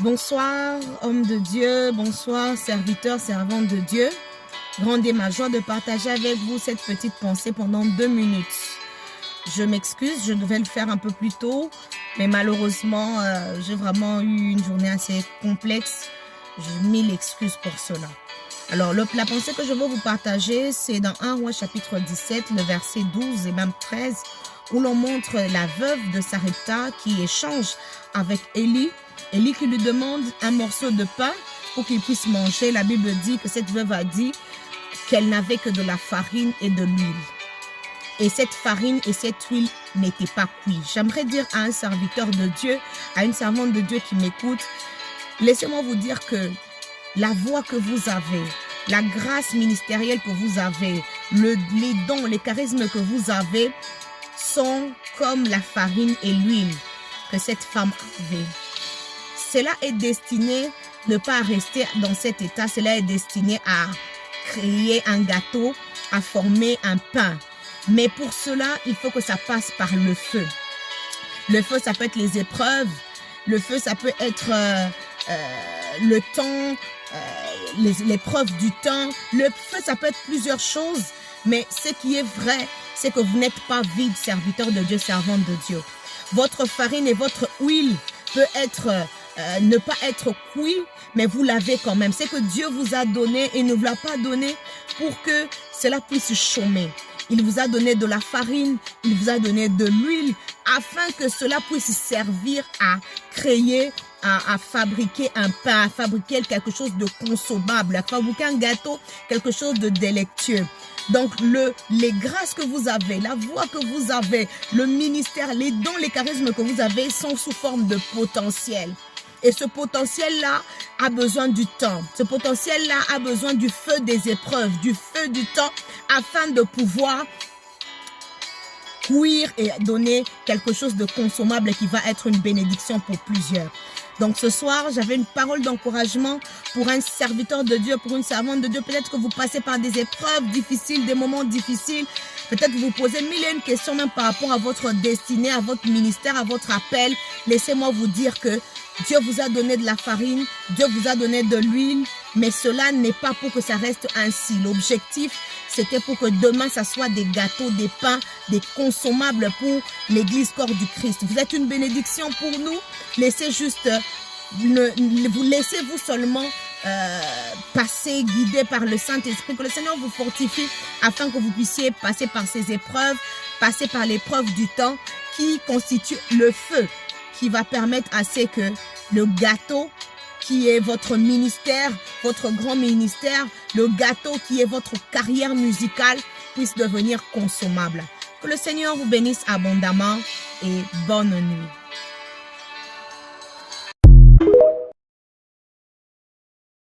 Bonsoir, homme de Dieu, bonsoir, serviteur, servante de Dieu. Grande est ma joie de partager avec vous cette petite pensée pendant 2 minutes. Je m'excuse, je devais le faire un peu plus tôt, mais malheureusement, j'ai vraiment eu une journée assez complexe. J'ai 1000 excuses pour cela. Alors, la pensée que je veux vous partager, c'est dans 1 Roi chapitre 17, le verset 12 et même 13, où l'on montre la veuve de Sarepta qui échange avec Élie. Élie qui lui demande un morceau de pain pour qu'il puisse manger. La Bible dit que cette veuve a dit qu'elle n'avait que de la farine et de l'huile. Et cette farine et cette huile n'étaient pas cuites. J'aimerais dire à un serviteur de Dieu, à une servante de Dieu qui m'écoute, laissez-moi vous dire que la voix que vous avez, la grâce ministérielle que vous avez, les dons, les charismes que vous avez sont comme la farine et l'huile que cette femme avait. Cela est destiné ne pas rester dans cet état. Cela est destiné à créer un gâteau, à former un pain. Mais pour cela, il faut que ça passe par le feu. Le feu, ça peut être les épreuves. Le feu, ça peut être le temps, l'épreuve du temps. Le feu, ça peut être plusieurs choses. Mais ce qui est vrai, c'est que vous n'êtes pas vide, serviteur de Dieu, servante de Dieu. Votre farine et votre huile peut être... ne pas être cuit, mais vous l'avez quand même. C'est que Dieu vous a donné et ne vous l'a pas donné pour que cela puisse chômer. Il vous a donné de la farine, il vous a donné de l'huile, afin que cela puisse servir à créer, à fabriquer un pain, à fabriquer quelque chose de consommable, à fabriquer un gâteau, quelque chose de délectueux. Donc, les grâces que vous avez, la voix que vous avez, le ministère, les dons, les charismes que vous avez sont sous forme de potentiel. Et ce potentiel-là a besoin du temps. Ce potentiel-là a besoin du feu des épreuves, du feu du temps, afin de pouvoir cuire et donner quelque chose de consommable et qui va être une bénédiction pour plusieurs. Donc ce soir, j'avais une parole d'encouragement pour un serviteur de Dieu, pour une servante de Dieu. Peut-être que vous passez par des épreuves difficiles, des moments difficiles. Peut-être que vous posez mille et une questions même par rapport à votre destinée, à votre ministère, à votre appel. Laissez-moi vous dire que Dieu vous a donné de la farine, Dieu vous a donné de l'huile, mais cela n'est pas pour que ça reste ainsi. L'objectif, c'était pour que demain, ça soit des gâteaux, des pains, des consommables pour l'Église corps du Christ. Vous êtes une bénédiction pour nous. Laissez juste, laissez-vous seulement passer, guidé par le Saint-Esprit, que le Seigneur vous fortifie afin que vous puissiez passer par ces épreuves, passer par l'épreuve du temps qui constitue le feu, qui va permettre à ce que le gâteau qui est votre ministère, votre grand ministère, le gâteau qui est votre carrière musicale puisse devenir consommable. Que le Seigneur vous bénisse abondamment et bonne nuit.